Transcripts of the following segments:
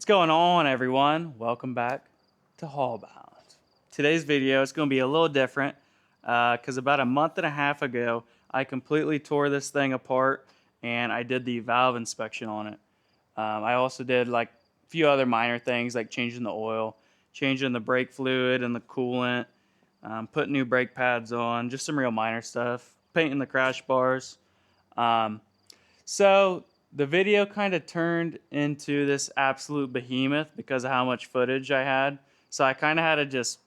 going on, everyone? Welcome back to Haulbound. Today's video is going to be a little different because about a month and a half ago I completely tore this thing apart and I did the valve inspection on it. I also did like a few other minor things like changing the oil, changing the brake fluid and the coolant, putting new brake pads on, just some real minor stuff, painting the crash bars. So the video kind of turned into this absolute behemoth because of how much footage I had. So I kind of had to just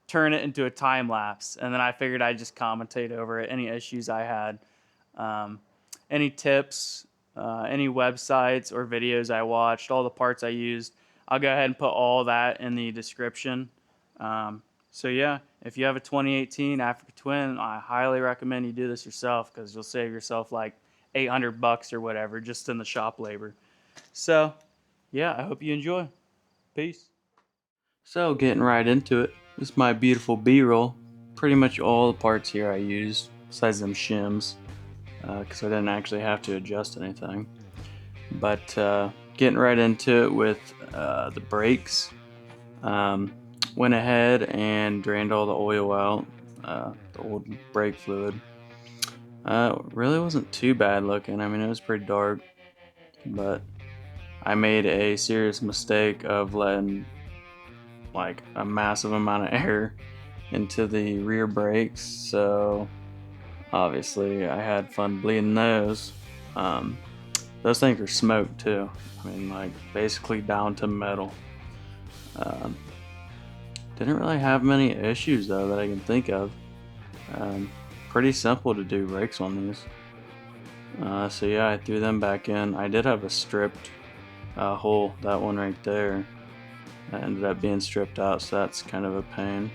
turn it into a time lapse, and then I figured I'd just commentate over it, any issues I had, any tips, any websites or videos I watched, all the parts I used. I'll go ahead and put all that in the description. So yeah, if you have a 2018 Africa Twin, I highly recommend you do this yourself because you'll save yourself like $800 or whatever just in the shop labor. So yeah, I hope you enjoy. Peace. So getting right into it, this is my beautiful B-roll. Pretty much all the parts here I used besides them shims because I didn't actually have to adjust anything. But getting right into it with the brakes, went ahead and drained all the oil out, the old brake fluid. Really wasn't too bad looking. I mean, it was pretty dark, but I made a serious mistake of letting like a massive amount of air into the rear brakes, so obviously I had fun bleeding those. Those things are smoked too. I mean, like basically down to metal. Didn't really have many issues though that I can think of. Pretty simple to do brakes on these. So yeah, I threw them back in. I did have a stripped hole, that one right there. That ended up being stripped out, so that's kind of a pain.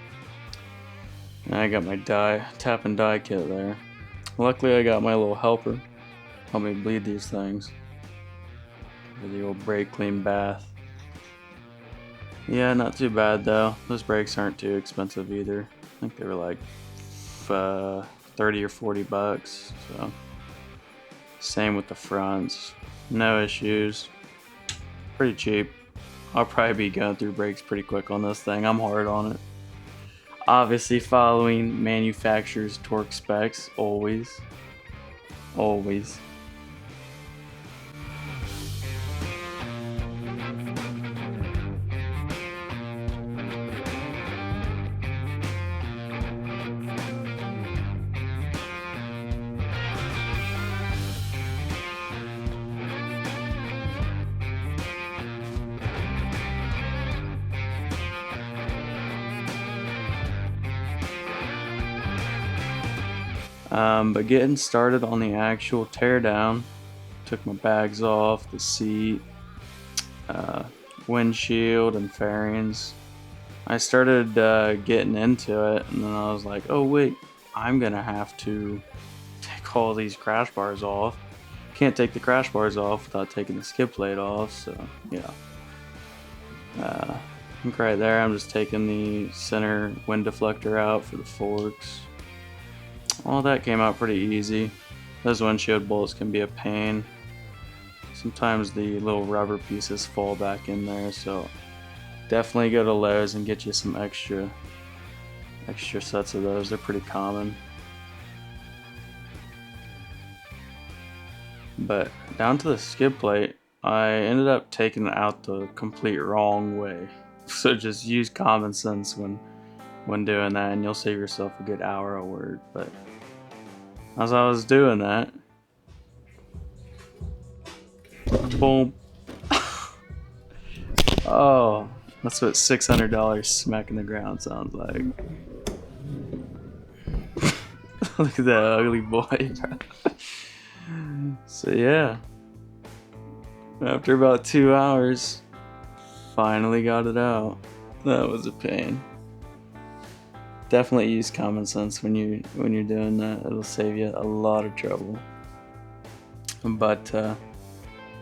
And I got my tap and die kit there. Luckily I got my little helper. Help me bleed these things. For the old brake clean bath. Yeah, not too bad though. Those brakes aren't too expensive either. I think they were like 30 or 40 bucks. So same with the fronts, no issues, pretty cheap. I'll probably be going through brakes pretty quick on this thing. I'm hard on it, obviously following manufacturer's torque specs, always. But getting started on the actual teardown, took my bags off, the seat, windshield and fairings. I started getting into it, and then I was like, oh wait, I'm gonna have to take all these crash bars off. Can't take the crash bars off without taking the skid plate off, so yeah. I think right there I'm just taking the center wind deflector out for the forks. All that came out pretty easy. Those windshield bolts can be a pain. Sometimes the little rubber pieces fall back in there, so definitely go to Lowe's and get you some extra sets of those. They're pretty common. But down to the skid plate, I ended up taking it out the complete wrong way. So just use common sense when doing that, and you'll save yourself a good hour of work. But as I was doing that, boom. Oh, that's what $600 smacking the ground sounds like. Look at that ugly boy. So yeah, after about 2 hours, finally got it out. That was a pain. Definitely use common sense when you're doing that. It'll save you a lot of trouble. But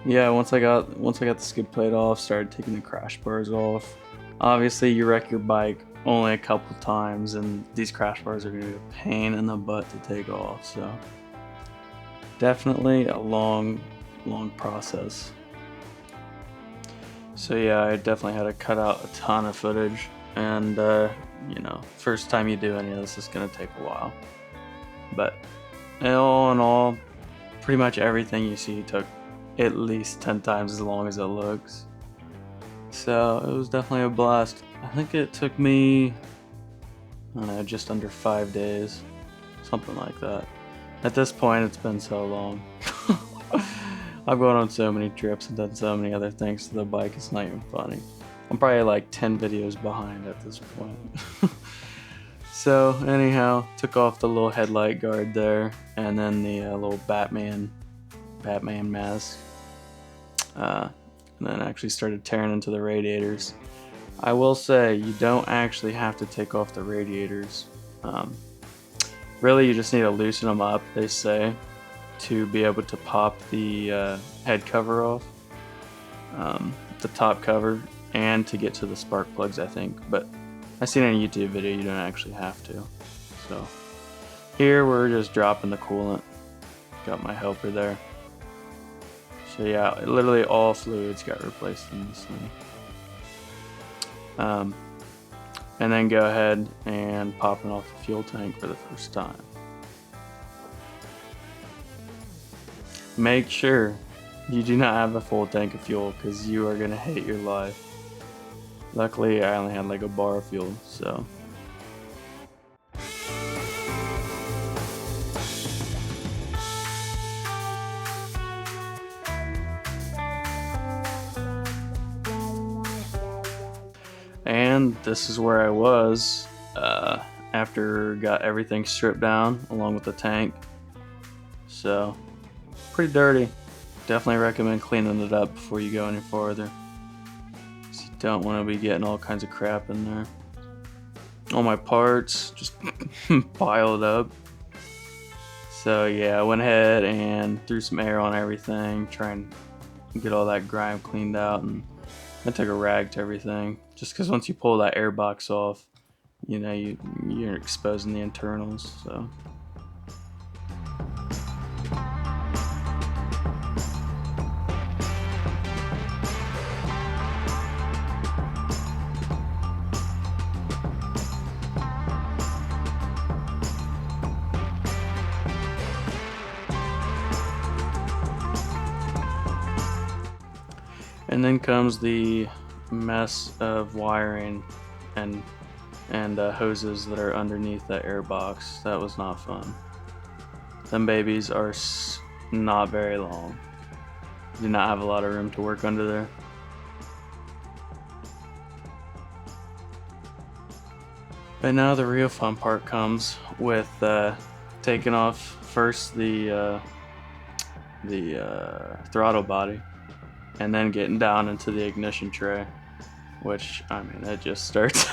yeah, once I got the skid plate off, started taking the crash bars off. Obviously, you wreck your bike only a couple times, and these crash bars are gonna be a pain in the butt to take off. So definitely a long process. So yeah, I definitely had to cut out a ton of footage, and you know, first time you do any of this is gonna take a while. But all in all, pretty much everything you see took at least 10 times as long as it looks. So it was definitely a blast. I think it took me, I don't know, just under 5 days, something like that. At this point, it's been so long. I've gone on so many trips and done so many other things to the bike, it's not even funny. I'm probably like 10 videos behind at this point. So anyhow, took off the little headlight guard there, and then the little Batman mask. And then actually started tearing into the radiators. I will say, you don't actually have to take off the radiators. Really, you just need to loosen them up, they say, to be able to pop the head cover off, the top cover, and to get to the spark plugs, I think. But I've seen in a YouTube video you don't actually have to. So here we're just dropping the coolant. Got my helper there. So yeah, literally all fluids got replaced in this thing. And then go ahead and popping off the fuel tank for the first time. Make sure you do not have a full tank of fuel, because you are going to hate your life. Luckily, I only had like a bar of fuel, so. And this is where I was after got everything stripped down along with the tank. So pretty dirty. Definitely recommend cleaning it up before you go any farther. You don't want to be getting all kinds of crap in there. All my parts just piled up. So yeah, I went ahead and threw some air on everything, try and get all that grime cleaned out, and I took a rag to everything. Just because once you pull that air box off, you know, you're exposing the internals. So. And then comes the mess of wiring and hoses that are underneath that air box. That was not fun. Them babies are not very long. Do not have a lot of room to work under there. But now the real fun part comes with taking off first the throttle body, and then getting down into the ignition tray, which, I mean, it just starts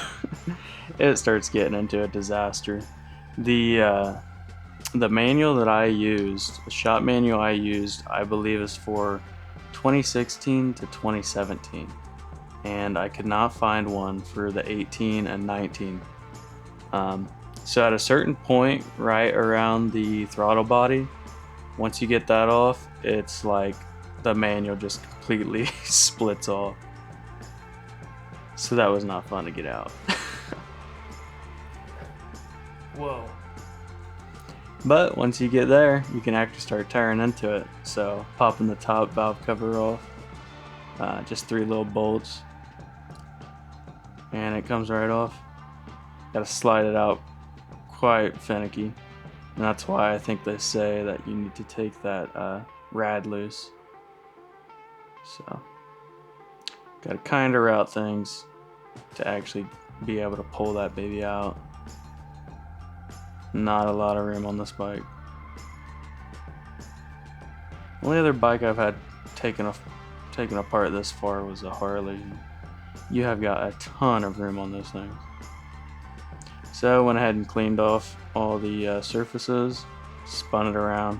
it starts getting into a disaster. The manual that I used, the shop manual I used, I believe is for 2016 to 2017, and I could not find one for the 18 and 19. So at a certain point right around the throttle body, once you get that off, it's like the manual just completely splits off. So that was not fun to get out. Whoa. But once you get there, you can actually start tearing into it. So popping the top valve cover off, just 3 little bolts, and it comes right off. Gotta slide it out quite finicky, and that's why I think they say that you need to take that rad loose. So gotta kind of route things to actually be able to pull that baby out. Not a lot of room on this bike. Only other bike I've had taken apart this far was a Harley. You have got a ton of room on those things. So I went ahead and cleaned off all the surfaces, spun it around.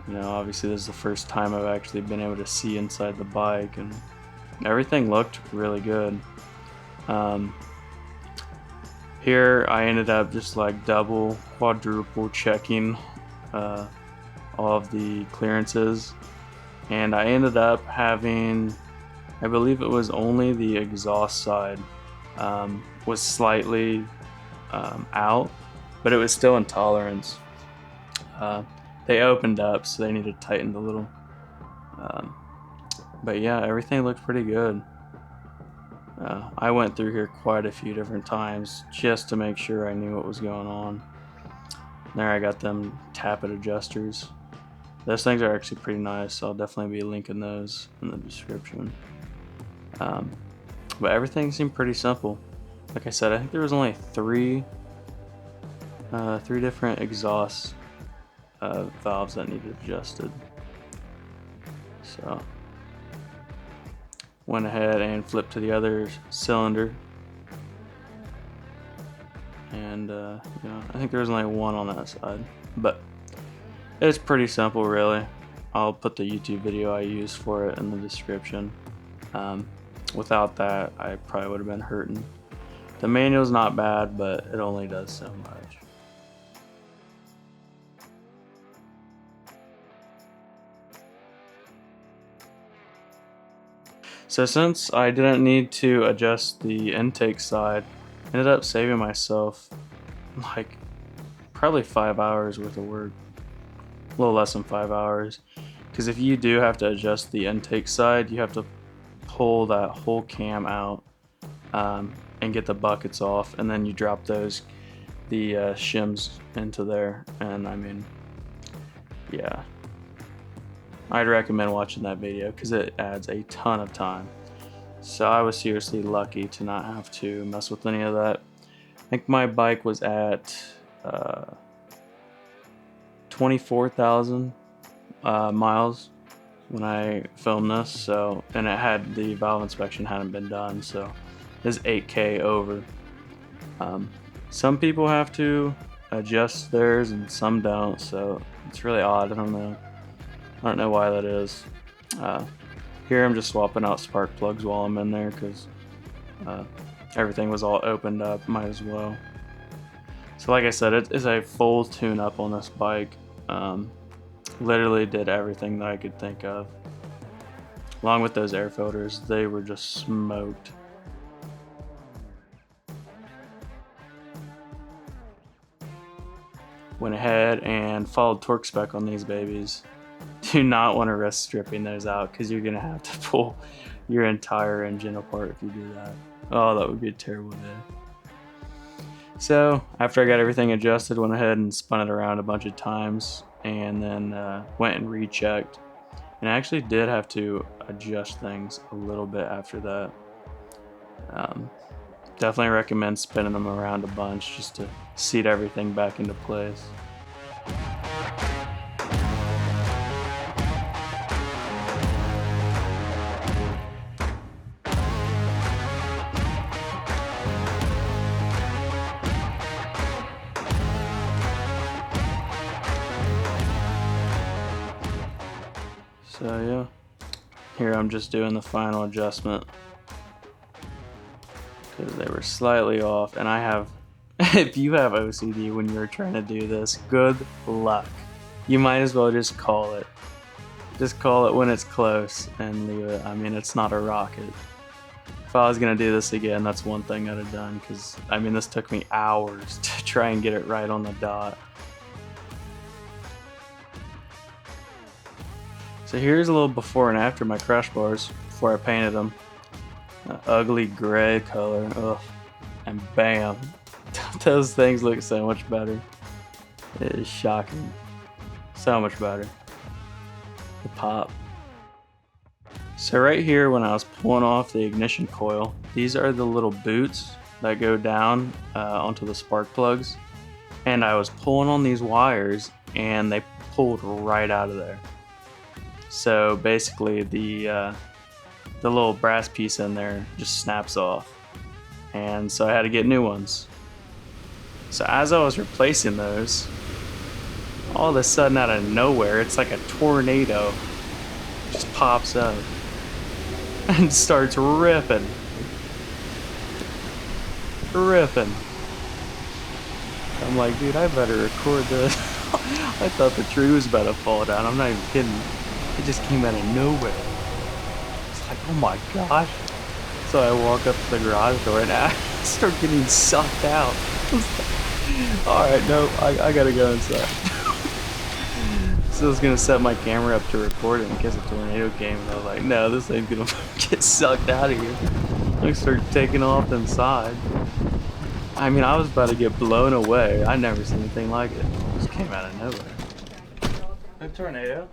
You know, obviously this is the first time I've actually been able to see inside the bike, and everything looked really good. Here I ended up just like double, quadruple checking all of the clearances, and I ended up having I believe it was only the exhaust side was slightly out, but it was still in tolerance. They opened up, so they needed tightened a little. But yeah, everything looked pretty good. I went through here quite a few different times just to make sure I knew what was going on. There I got them tappet adjusters. Those things are actually pretty nice, so I'll definitely be linking those in the description. But everything seemed pretty simple. Like I said, I think there was only three different exhaust valves that needed adjusted. So went ahead and flipped to the other cylinder, and I think there was only one on that side, but it's pretty simple, really. I'll put the YouTube video I used for it in the description. Without that, I probably would have been hurting. The manual's not bad, but it only does so much. So since I didn't need to adjust the intake side, I ended up saving myself like probably 5 hours worth of work. A little less than 5 hours. Because if you do have to adjust the intake side, you have to pull that whole cam out and get the buckets off, and then you drop the shims into there. And I mean, yeah, I'd recommend watching that video because it adds a ton of time. So I was seriously lucky to not have to mess with any of that. I think my bike was at 24,000 miles when I filmed this, so, and it had, the valve inspection hadn't been done, so it's 8K over. Some people have to adjust theirs and some don't, so it's really odd. I don't know why that is. Here I'm just swapping out spark plugs while I'm in there because everything was all opened up, might as well. So like I said, it is a full tune-up on this bike. Literally did everything that I could think of. Along with those air filters, they were just smoked. Went ahead and followed torque spec on these babies. Do not want to risk stripping those out because you're gonna have to pull your entire engine apart if you do that. Oh, that would be a terrible day. So after I got everything adjusted, went ahead and spun it around a bunch of times, and then went and rechecked. And I actually did have to adjust things a little bit after that. Definitely recommend spinning them around a bunch just to seat everything back into place. So yeah, here I'm just doing the final adjustment because they were slightly off, and I have, if you have OCD when you're trying to do this, good luck. You might as well just call it. Just call it when it's close and leave it. I mean, it's not a rocket. If I was gonna do this again, that's one thing I'd have done, because I mean, this took me hours to try and get it right on the dot. So here's a little before and after my crush bars before I painted them. Ugly gray color, ugh, and bam, those things look so much better. It is shocking, so much better. The pop. So right here, when I was pulling off the ignition coil, these are the little boots that go down onto the spark plugs, and I was pulling on these wires and they pulled right out of there. So basically the little brass piece in there just snaps off, and so I had to get new ones. So as I was replacing those, all of a sudden out of nowhere, it's like a tornado just pops up and starts ripping. I'm like, dude, I better record this. I thought the tree was about to fall down. I'm not even kidding. It just came out of nowhere. It's was like, oh my gosh. So I walk up to the garage door and I start getting sucked out. Alright, no, I gotta go inside. So I was gonna set my camera up to record it in case a tornado came, and I was like, no, this thing's gonna get sucked out of here. I start taking off inside. I mean, I was about to get blown away. I never seen anything like it. It just came out of nowhere. A tornado?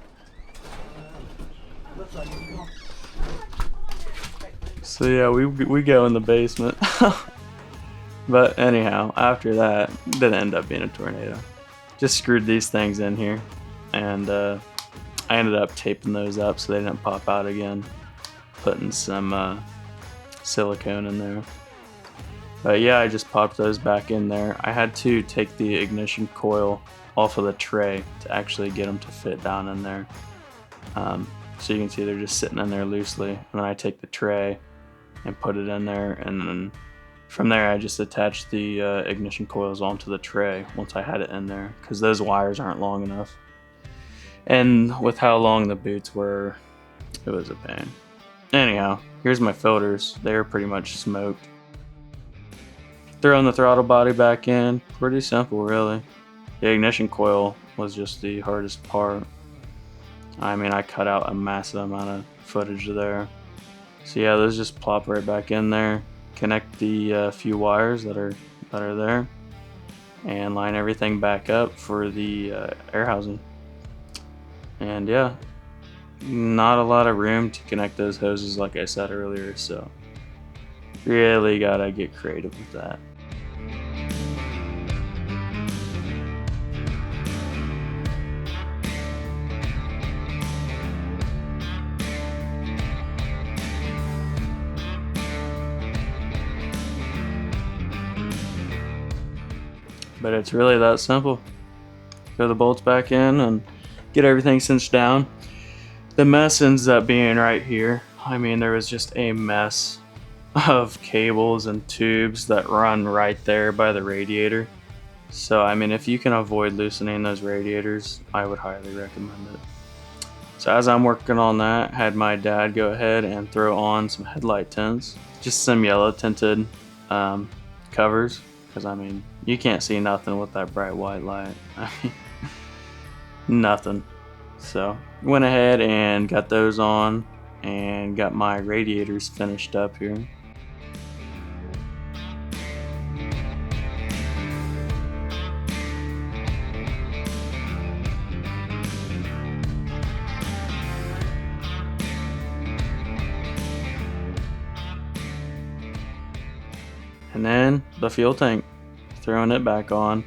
So yeah, we go in the basement. But anyhow, after that, didn't end up being a tornado. Just screwed these things in here, and I ended up taping those up so they didn't pop out again. Putting some silicone in there. But yeah, I just popped those back in there. I had to take the ignition coil off of the tray to actually get them to fit down in there. So you can see they're just sitting in there loosely. And then I take the tray and put it in there, and then from there I just attached the ignition coils onto the tray once I had it in there, because those wires aren't long enough. And with how long the boots were, it was a pain. Anyhow, here's my filters. They were pretty much smoked. Throwing the throttle body back in, pretty simple really. The ignition coil was just the hardest part. I mean, I cut out a massive amount of footage there. So yeah, those just plop right back in there. Connect the few wires that are there, and line everything back up for the air housing. And yeah, not a lot of room to connect those hoses like I said earlier, so really gotta get creative with that. But it's really that simple. Throw the bolts back in and get everything cinched down. The mess ends up being right here. I mean, there was just a mess of cables and tubes that run right there by the radiator. So I mean, if you can avoid loosening those radiators, I would highly recommend it. So as I'm working on that, I had my dad go ahead and throw on some headlight tints, just some yellow tinted covers, because I mean, you can't see nothing with that bright white light. I mean, nothing. So went ahead and got those on and got my radiators finished up here. And then the fuel tank, throwing it back on.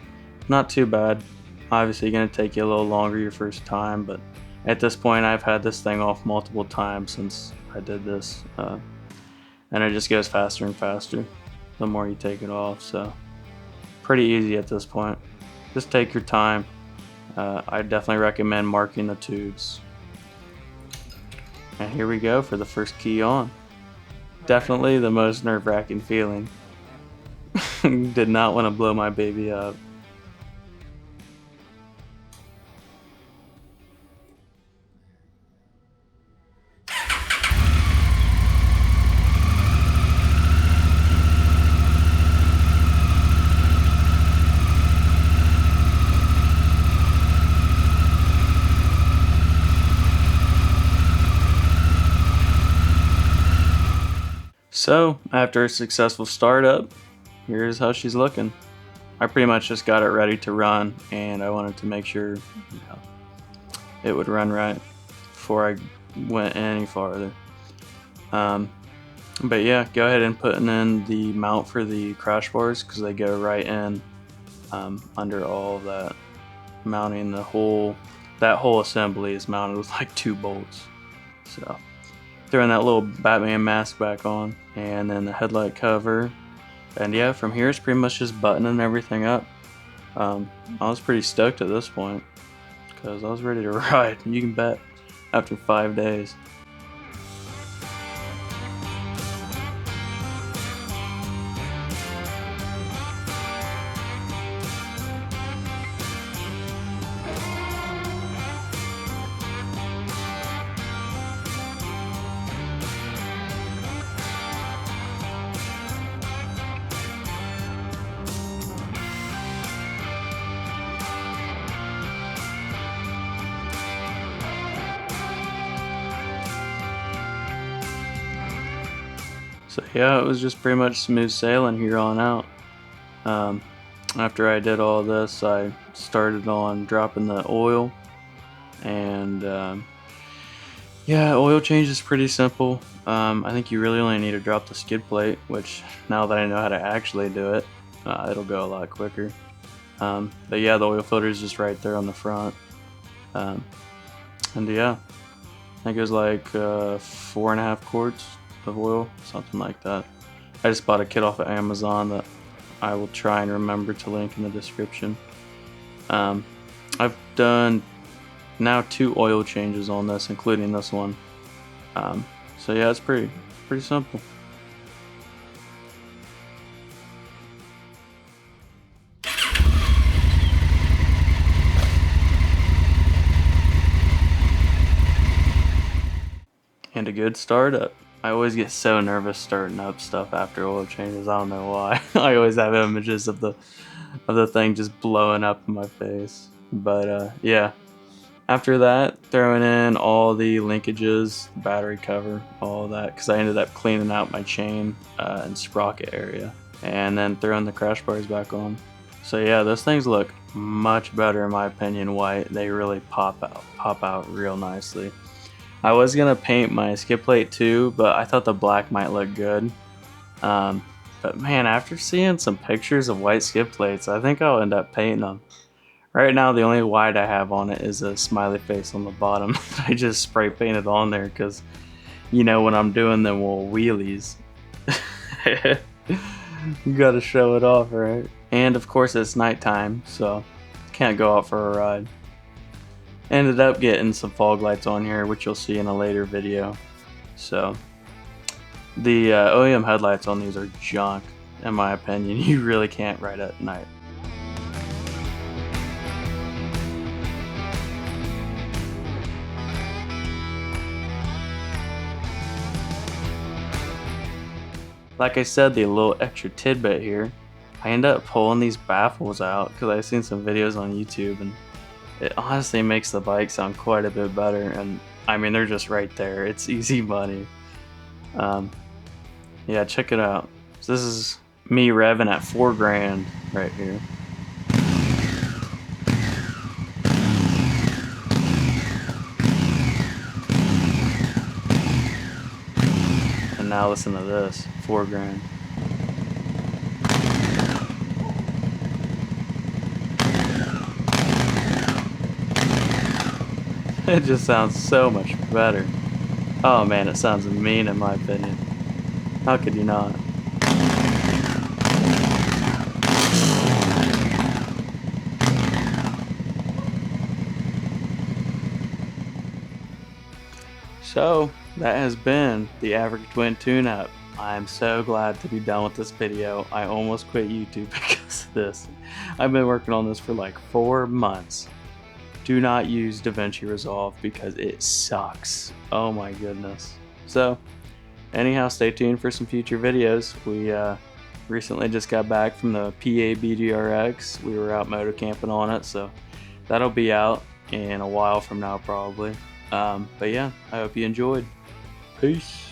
Not too bad. Obviously gonna take you a little longer your first time, but at this point I've had this thing off multiple times since I did this, and it just goes faster and faster the more you take it off. So pretty easy at this point. Just take your time. I definitely recommend marking the tubes. And here we go for the first key on. Definitely the most nerve-wracking feeling. Did not want to blow my baby up. So after a successful startup, here's how she's looking. I pretty much just got it ready to run, and I wanted to make sure it would run right before I went any farther. But yeah, go ahead and put in the mount for the crash bars, because they go right in under all of that. Mounting that whole assembly is mounted with like 2 bolts. So throwing that little Batman mask back on, and then the headlight cover. And yeah, from here it's pretty much just buttoning everything up. I was pretty stoked at this point, because I was ready to ride, you can bet, after 5 days. So yeah, it was just pretty much smooth sailing here on out. After I did all this, I started on dropping the oil, and yeah, oil change is pretty simple. I think you really only need to drop the skid plate, which now that I know how to actually do it, it'll go a lot quicker. But yeah, the oil filter is just right there on the front. And yeah, I think it was like 4.5 quarts of oil, something like that. I just bought a kit off of Amazon that I will try and remember to link in the description. I've done now 2 oil changes on this, including this one. So yeah, it's pretty simple. And a good startup. I always get so nervous starting up stuff after oil changes. I don't know why. I always have images of the thing just blowing up in my face. But yeah. After that, throwing in all the linkages, battery cover, all that, because I ended up cleaning out my chain and sprocket area, and then throwing the crash bars back on. So yeah, those things look much better in my opinion white. They really pop out real nicely. I was gonna paint my skid plate too, but I thought the black might look good. But man, after seeing some pictures of white skid plates, I think I'll end up painting them. Right now, the only white I have on it is a smiley face on the bottom. I just spray painted on there because, you know, when I'm doing them little wheelies, you gotta show it off, right? And of course, it's nighttime, so can't go out for a ride. Ended up getting some fog lights on here, which you'll see in a later video. So the OEM headlights on these are junk, in my opinion. You really can't ride at night. Like I said, the little extra tidbit here, I ended up pulling these baffles out because I've seen some videos on YouTube, and it honestly makes the bike sound quite a bit better. And I mean, they're just right there. It's easy money. Yeah, check it out. So this is me revving at 4 grand right here. And now listen to this, 4 grand. It just sounds so much better. Oh man, it sounds mean in my opinion. How could you not? So that has been the Africa Twin tune-up. I'm so glad to be done with this video. I almost quit YouTube because of this. I've been working on this for like 4 months. Do not use DaVinci Resolve because it sucks. Oh my goodness. So anyhow, stay tuned for some future videos. We recently just got back from the PA BDRX. We were out moto camping on it, so that'll be out in a while from now probably. But yeah, I hope you enjoyed. Peace.